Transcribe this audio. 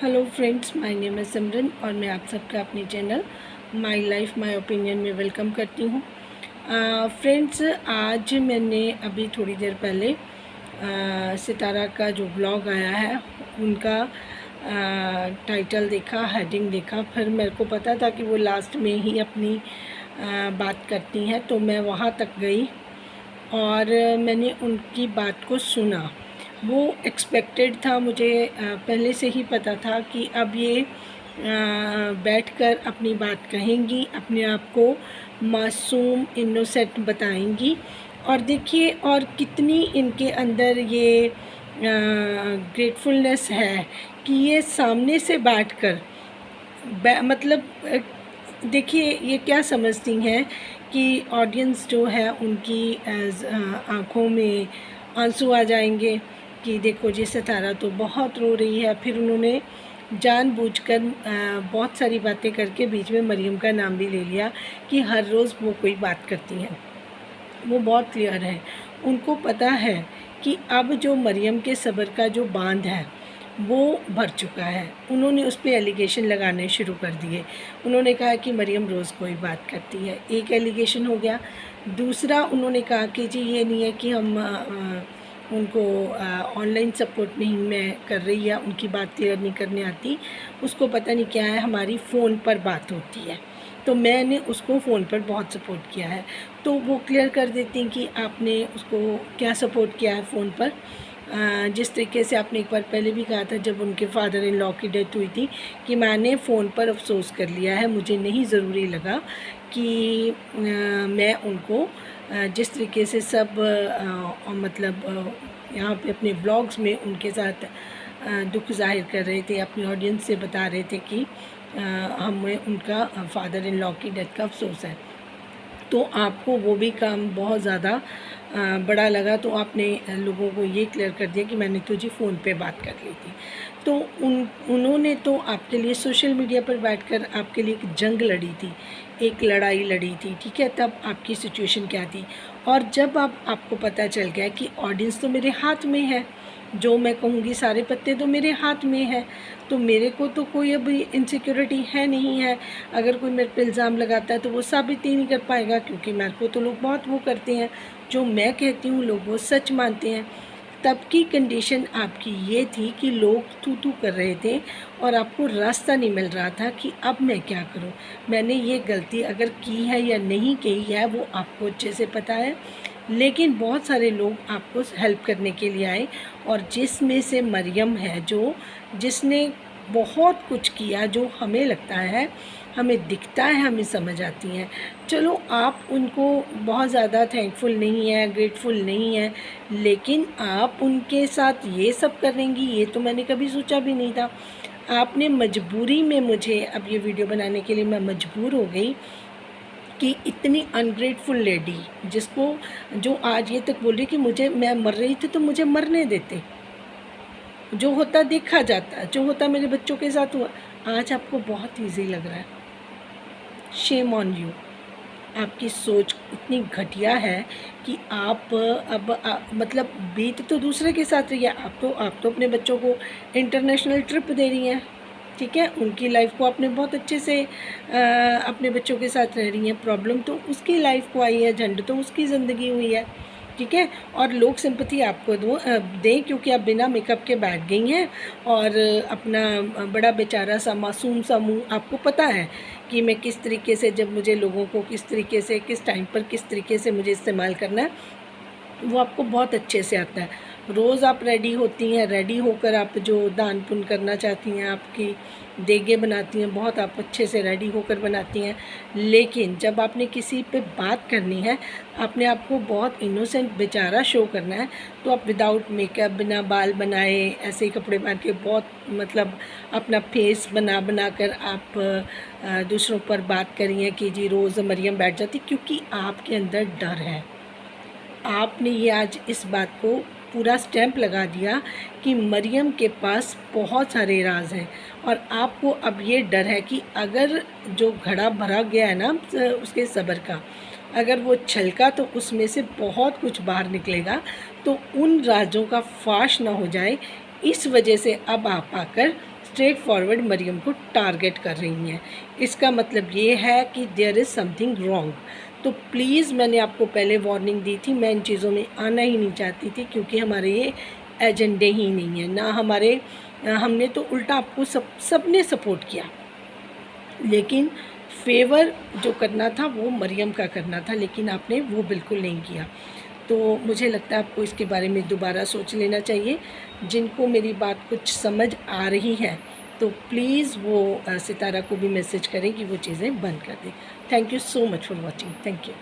Hello friends, my name है सिमरन और मैं आप सबका अपने channel my life my opinion में वेलकम करती हूँ। फ्रेंड्स, आज मैंने अभी थोड़ी देर पहले सितारा का जो ब्लॉग आया है उनका टाइटल देखा, हेडिंग देखा। फिर मेरे को पता था कि वो लास्ट में ही अपनी बात करती हैं, तो मैं वहाँ तक गई और मैंने उनकी बात को सुना। वो एक्सपेक्टेड था, मुझे पहले से ही पता था कि अब ये बैठकर अपनी बात कहेंगी, अपने आप को मासूम इनोसेंट बताएंगी। और देखिए और कितनी इनके अंदर ये ग्रेटफुलनेस है कि ये सामने से बैठकर मतलब देखिए ये क्या समझती हैं कि ऑडियंस जो है उनकी आँखों में आंसू आ जाएंगे कि देखो जी सितारा तो बहुत रो रही है। फिर उन्होंने जानबूझकर बहुत सारी बातें करके बीच में मरियम का नाम भी ले लिया कि हर रोज़ वो कोई बात करती हैं। वो बहुत क्लियर है, उनको पता है कि अब जो मरियम के सब्र का जो बांध है वो भर चुका है। उन्होंने उस पर एलिगेशन लगाने शुरू कर दिए। उन्होंने कहा कि मरियम रोज़ कोई बात करती है, एक एलिगेशन हो गया। दूसरा उन्होंने कहा कि जी ये नहीं है कि हम उनको ऑनलाइन सपोर्ट नहीं मैं कर रही या उनकी बात क्लियर नहीं करने आती, उसको पता नहीं क्या है, हमारी फ़ोन पर बात होती है, तो मैंने उसको फ़ोन पर बहुत सपोर्ट किया है। तो वो क्लियर कर देती हैं कि आपने उसको क्या सपोर्ट किया है फ़ोन पर। जिस तरीके से आपने एक बार पहले भी कहा था जब उनके फादर इन लॉ की डेथ हुई थी कि मैंने फ़ोन पर अफसोस कर लिया है, मुझे नहीं ज़रूरी लगा कि मैं उनको जिस तरीके से सब मतलब यहाँ पे अपने ब्लॉग्स में उनके साथ दुख ज़ाहिर कर रहे थे, अपनी ऑडियंस से बता रहे थे कि हमें उनका फादर इन लॉ की डेथ का अफसोस है। तो आपको वो भी काम बहुत ज़्यादा बड़ा लगा, तो आपने लोगों को ये क्लियर कर दिया कि मैंने तो जी फ़ोन पे बात कर ली थी। तो उन्होंने तो आपके लिए सोशल मीडिया पर बैठकर आपके लिए एक जंग लड़ी थी, एक लड़ाई लड़ी थी, ठीक है। तब आपकी सिचुएशन क्या थी, और जब आपको पता चल गया कि ऑडियंस तो मेरे हाथ में है, जो मैं कहूँगी सारे पत्ते तो मेरे हाथ में है, तो मेरे को तो कोई अभी इनसिक्योरिटी है नहीं है। अगर कोई मेरे पे इल्ज़ाम लगाता है तो वो साबित ही नहीं कर पाएगा, क्योंकि मेरे को तो लोग बहुत वो करते हैं, जो मैं कहती हूँ लोग वो सच मानते हैं। तब की कंडीशन आपकी ये थी कि लोग थू-थू कर रहे थे और आपको रास्ता नहीं मिल रहा था कि अब मैं क्या करूं। मैंने ये गलती अगर की है या नहीं की है वो आपको अच्छे से पता है, लेकिन बहुत सारे लोग आपको हेल्प करने के लिए आए, और जिसमें से मरियम है जो जिसने बहुत कुछ किया, जो हमें लगता है, हमें दिखता है, हमें समझ आती हैं। चलो आप उनको बहुत ज़्यादा थैंकफुल नहीं है, ग्रेटफुल नहीं है, लेकिन आप उनके साथ ये सब करेंगी ये तो मैंने कभी सोचा भी नहीं था। आपने मजबूरी में मुझे अब ये वीडियो बनाने के लिए मैं मजबूर हो गई कि इतनी अनग्रेटफुल लेडी जिसको जो आज ये तक बोल रही कि मुझे मैं मर रही थी तो मुझे मरने देते, जो होता देखा जाता, जो होता मेरे बच्चों के साथ हुआ। आज आपको बहुत ईजी लग रहा है। Shame on you. आपकी सोच इतनी घटिया है कि आप अब मतलब बीत तो दूसरे के साथ रही है, आप तो अपने बच्चों को इंटरनेशनल ट्रिप दे रही हैं, ठीक है। उनकी लाइफ को आपने बहुत अच्छे से अपने बच्चों के साथ रह रही हैं। प्रॉब्लम तो उसकी लाइफ को आई है, झंड तो उसकी ज़िंदगी हुई है, ठीक है। और लोग सिंपैथी आपको दें क्योंकि आप बिना मेकअप के बैठ गई हैं और अपना बड़ा बेचारा सा मासूम सा मुँह आपको पता है कि मैं किस तरीके से, जब मुझे लोगों को किस तरीके से, किस टाइम पर किस तरीके से मुझे इस्तेमाल करना है, वो आपको बहुत अच्छे से आता है। रोज़ आप रेडी होती हैं, रेडी होकर आप जो दान पुण्य करना चाहती हैं, आपकी देगे बनाती हैं, बहुत आप अच्छे से रेडी होकर बनाती हैं। लेकिन जब आपने किसी पे बात करनी है, आपने आपको बहुत इनोसेंट बेचारा शो करना है, तो आप विदाउट मेकअप, बिना बाल बनाए, ऐसे ही कपड़े पहन के बहुत मतलब अपना फेस बना कर आप दूसरों पर बात करिए कि जी रोज़ मरियम बैठ जाती, क्योंकि आपके अंदर डर है। आपने ये आज इस बात को पूरा स्टैंप लगा दिया कि मरियम के पास बहुत सारे राज हैं, और आपको अब ये डर है कि अगर जो घड़ा भरा गया है ना उसके सब्र का, अगर वो छलका तो उसमें से बहुत कुछ बाहर निकलेगा, तो उन राजों का फाश ना हो जाए। इस वजह से अब आप आकर स्ट्रेट फॉरवर्ड मरियम को टारगेट कर रही हैं। इसका मतलब ये है कि देयर इज़ समथिंग रॉन्ग। तो प्लीज़, मैंने आपको पहले वार्निंग दी थी, मैं इन चीज़ों में आना ही नहीं चाहती थी क्योंकि हमारे ये एजेंडे ही नहीं है ना हमारे। हमने तो उल्टा आपको सबने सपोर्ट किया, लेकिन फेवर जो करना था वो मरियम का करना था, लेकिन आपने वो बिल्कुल नहीं किया। तो मुझे लगता है आपको इसके बारे में दोबारा सोच लेना चाहिए। जिनको मेरी बात कुछ समझ आ रही है तो प्लीज़ वो सितारा को भी मैसेज करें कि वो चीज़ें बंद कर दें। Thank you so much for watching. Thank you.